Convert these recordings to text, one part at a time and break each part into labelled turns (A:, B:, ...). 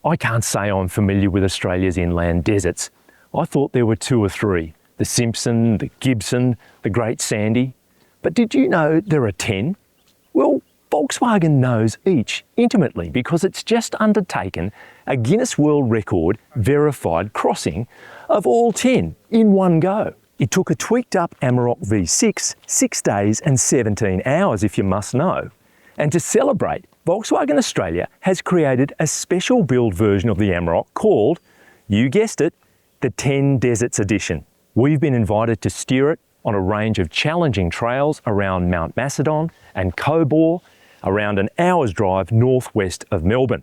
A: I can't say I'm familiar with Australia's inland deserts. I thought there were 2 or 3, the Simpson, the Gibson, the Great Sandy. But did you know there are 10? Well, Volkswagen knows each intimately because it's just undertaken a Guinness World Record verified crossing of all 10 in one go. It took a tweaked up Amarok V6, 6 days and 17 hours if you must know. And to celebrate, Volkswagen Australia has created a special build version of the Amarok called, you guessed it, the 10 Deserts Edition. We've been invited to steer it on a range of challenging trails around Mount Macedon and Cobor, around an hour's drive northwest of Melbourne.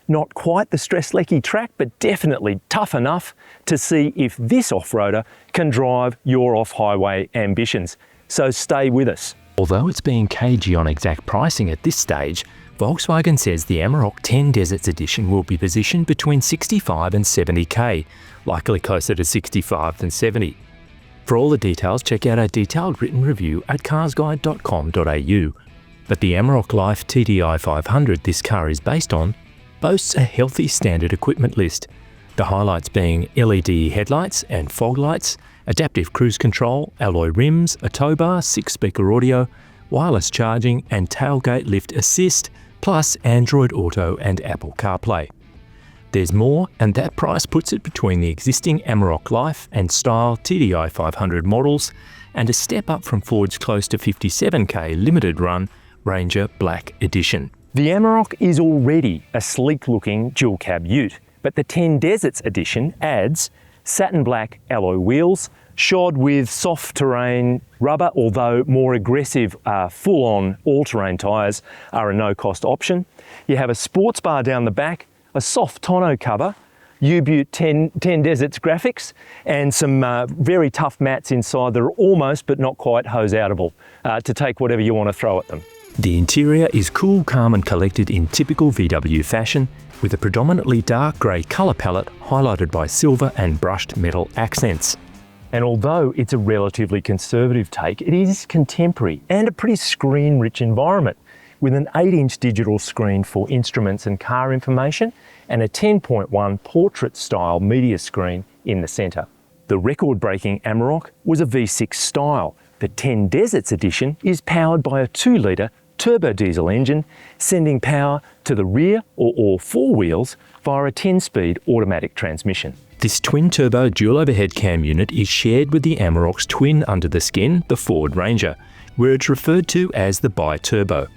A: Not quite the Strzelecki track, but definitely tough enough to see if this off-roader can drive your off-highway ambitions. So stay with us.
B: Although it's being cagey on exact pricing at this stage, Volkswagen says the Amarok 10 Deserts Edition will be positioned between 65 and 70k, likely closer to 65 than 70. For all the details, check out our detailed written review at carsguide.com.au. But the Amarok Life TDI 500 this car is based on boasts a healthy standard equipment list, the highlights being LED headlights and fog lights, adaptive cruise control, alloy rims, a tow bar, 6-speaker audio, wireless charging and tailgate lift assist, plus Android Auto and Apple CarPlay. There's more, and that price puts it between the existing Amarok Life and Style TDI 500 models and a step up from Ford's close to 57k limited run Ranger Black Edition.
A: The Amarok is already a sleek-looking dual-cab ute, but the 10 Deserts Edition adds satin black alloy wheels, shod with soft terrain rubber, although more aggressive full-on all-terrain tyres are a no-cost option. You have a sports bar down the back, a soft tonneau cover, U-Butte 10 Deserts graphics, and some very tough mats inside that are almost but not quite hose-outable to take whatever you want to throw at them.
B: The interior is cool, calm and collected in typical VW fashion, with a predominantly dark grey colour palette highlighted by silver and brushed metal accents.
A: And although it's a relatively conservative take, it is contemporary and a pretty screen-rich environment, with an 8-inch digital screen for instruments and car information and a 10.1 portrait-style media screen in the centre. The record-breaking Amarok was a V6 style. The 10 Deserts Edition is powered by a 2-litre turbo diesel engine, sending power to the rear or all 4 wheels via a 10-speed automatic transmission.
B: This twin-turbo dual overhead cam unit is shared with the Amarok's twin under the skin, the Ford Ranger, where it's referred to as the bi-turbo.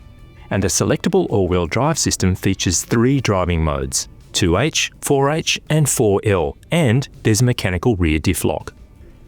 B: And the selectable all-wheel drive system features 3 driving modes, 2H, 4H and 4L, and there's a mechanical rear diff lock.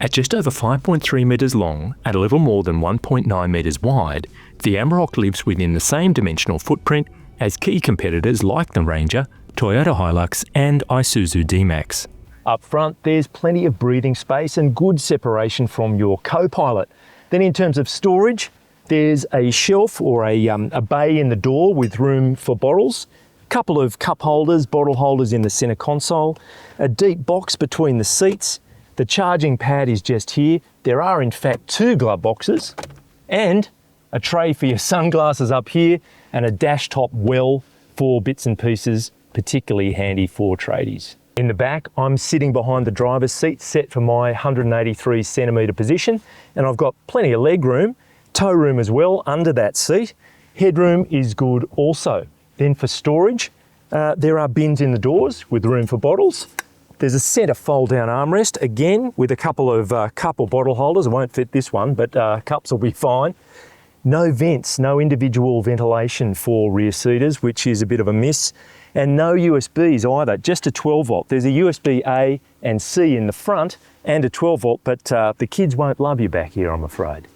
B: At just over 5.3 metres long, at a little more than 1.9 metres wide, the Amarok lives within the same dimensional footprint as key competitors like the Ranger, Toyota Hilux and Isuzu D-Max.
A: Up front, there's plenty of breathing space and good separation from your co-pilot. Then in terms of storage, there's a shelf or a bay in the door with room for bottles, a couple of cup holders, bottle holders in the centre console, a deep box between the seats. The charging pad is just here. There are in fact 2 glove boxes and a tray for your sunglasses up here and a dash top well for bits and pieces, particularly handy for tradies. In the back, I'm sitting behind the driver's seat set for my 183 centimetre position, and I've got plenty of leg room, tow room as well under that seat. Headroom is good also. Then for storage, there are bins in the doors with room for bottles. There's a centre fold-down armrest, again with a couple of cup or bottle holders. It won't fit this one, but cups will be fine. No vents, no individual ventilation for rear seaters, which is a bit of a miss. And no USBs either, just a 12 volt. There's a USB A and C in the front and a 12 volt, but the kids won't love you back here, I'm afraid.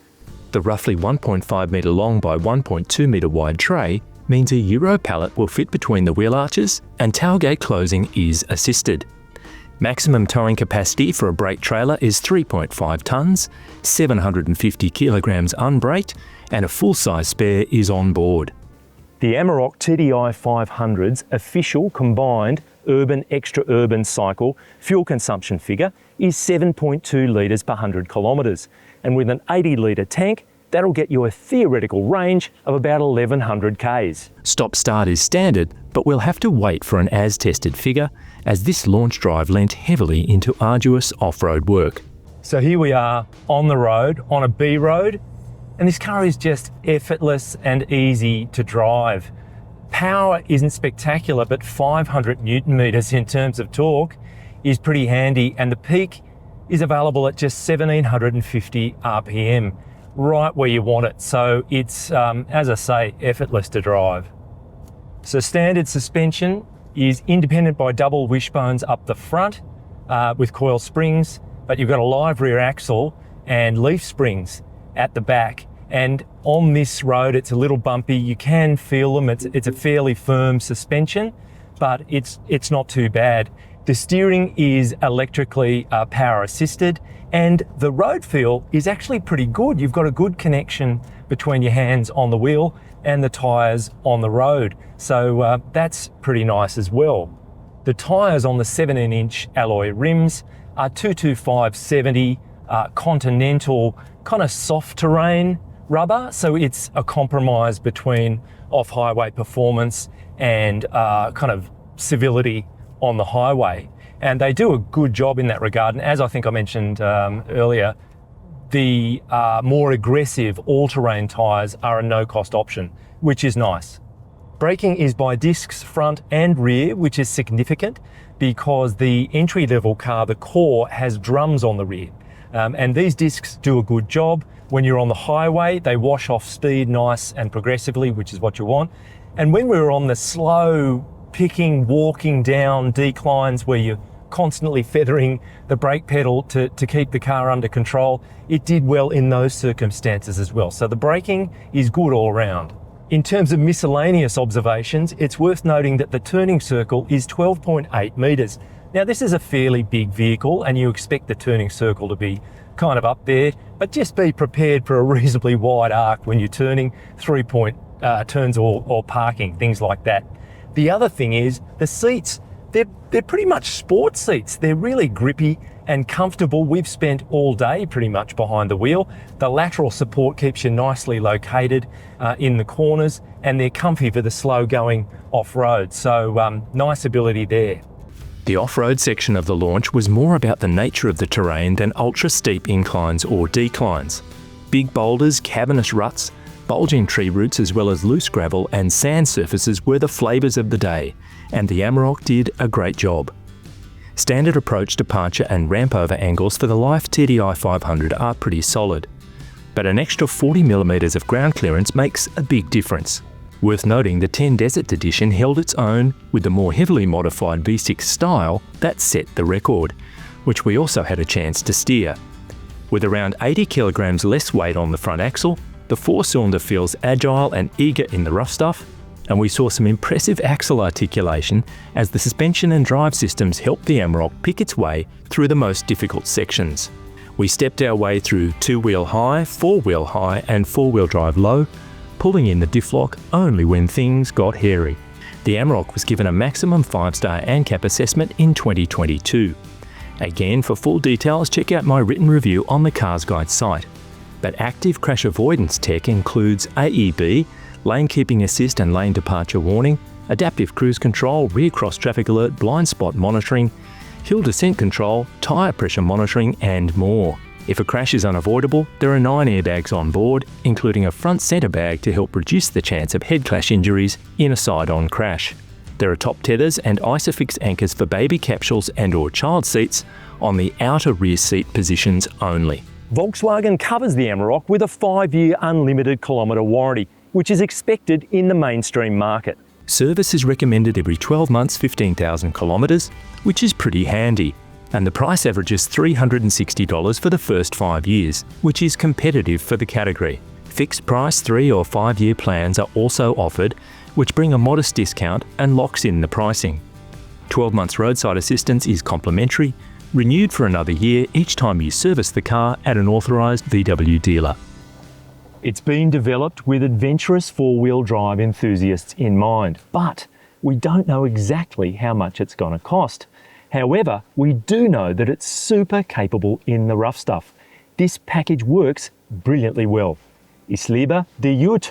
B: The roughly 1.5 metre long by 1.2 metre wide tray means a Euro pallet will fit between the wheel arches and tailgate closing is assisted. Maximum towing capacity for a brake trailer is 3.5 tonnes, 750 kilograms unbraked, and a full-size spare is on board.
A: The Amarok TDI 500's official combined urban extra urban cycle fuel consumption figure is 7.2 litres per 100 kilometres, and with an 80 litre tank, that'll get you a theoretical range of about 1100 k's.
B: Stop-start is standard, but we'll have to wait for an as-tested figure, as this launch drive lent heavily into arduous off-road work.
A: So here we are on the road, on a B road, and this car is just effortless and easy to drive. Power isn't spectacular, but 500 Newton meters in terms of torque is pretty handy, and the peak is available at just 1750 RPM, right where you want it. So it's, as I say, effortless to drive. So standard suspension is independent by double wishbones up the front with coil springs, but you've got a live rear axle and leaf springs at the back. And on this road, it's a little bumpy. You can feel them. It's a fairly firm suspension, but it's not too bad. The steering is electrically power assisted, and the road feel is actually pretty good. You've got a good connection between your hands on the wheel and the tyres on the road. So that's pretty nice as well. The tyres on the 17-inch alloy rims are 225/70 Continental kind of soft terrain rubber. So it's a compromise between off-highway performance and kind of civility on the highway. And they do a good job in that regard. And as I think I mentioned earlier, the more aggressive all-terrain tyres are a no-cost option, which is nice. Braking is by discs front and rear, which is significant because the entry-level car, the Core, has drums on the rear. And these discs do a good job. When you're on the highway, they wash off speed nice and progressively, which is what you want. And when we were on the slow picking, walking down declines where you're constantly feathering the brake pedal to keep the car under control, it did well in those circumstances as well. So the braking is good all around. In terms of miscellaneous observations, it's worth noting that the turning circle is 12.8 metres. Now this is a fairly big vehicle and you expect the turning circle to be kind of up there, but just be prepared for a reasonably wide arc when you're turning 3-point turns or parking, things like that. The other thing is the seats, they're pretty much sport seats. They're really grippy and comfortable. We've spent all day pretty much behind the wheel. The lateral support keeps you nicely located in the corners, and they're comfy for the slow going off-road. So nice ability there.
B: The off-road section of the launch was more about the nature of the terrain than ultra-steep inclines or declines. Big boulders, cavernous ruts, bulging tree roots as well as loose gravel and sand surfaces were the flavours of the day, and the Amarok did a great job. Standard approach departure and ramp over angles for the Life TDI 500 are pretty solid, but an extra 40mm of ground clearance makes a big difference. Worth noting, the 10 Desert Edition held its own with the more heavily modified V6 style that set the record, which we also had a chance to steer. With around 80 kilograms less weight on the front axle, the four-cylinder feels agile and eager in the rough stuff, and we saw some impressive axle articulation as the suspension and drive systems helped the Amarok pick its way through the most difficult sections. We stepped our way through two-wheel high, four-wheel high and four-wheel drive low, pulling in the diff lock only when things got hairy. The Amarok was given a maximum 5-star ANCAP assessment in 2022. Again, for full details, check out my written review on the Cars Guide site. But active crash avoidance tech includes AEB, lane keeping assist and lane departure warning, adaptive cruise control, rear cross traffic alert, blind spot monitoring, hill descent control, tyre pressure monitoring and more. If a crash is unavoidable, there are 9 airbags on board, including a front centre bag to help reduce the chance of head clash injuries in a side-on crash. There are top tethers and ISOFIX anchors for baby capsules and/or child seats on the outer rear seat positions only.
A: Volkswagen covers the Amarok with a 5-year unlimited kilometre warranty, which is expected in the mainstream market.
B: Service is recommended every 12 months, 15,000 kilometres, which is pretty handy. And the price averages $360 for the first 5 years, which is competitive for the category. Fixed price 3 or 5 year plans are also offered, which bring a modest discount and locks in the pricing. 12 months roadside assistance is complimentary, renewed for another year each time you service the car at an authorised VW dealer.
A: It's been developed with adventurous four-wheel drive enthusiasts in mind, but we don't know exactly how much it's going to cost. However, we do know that it's super capable in the rough stuff. This package works brilliantly well. Ich liebe die Ute.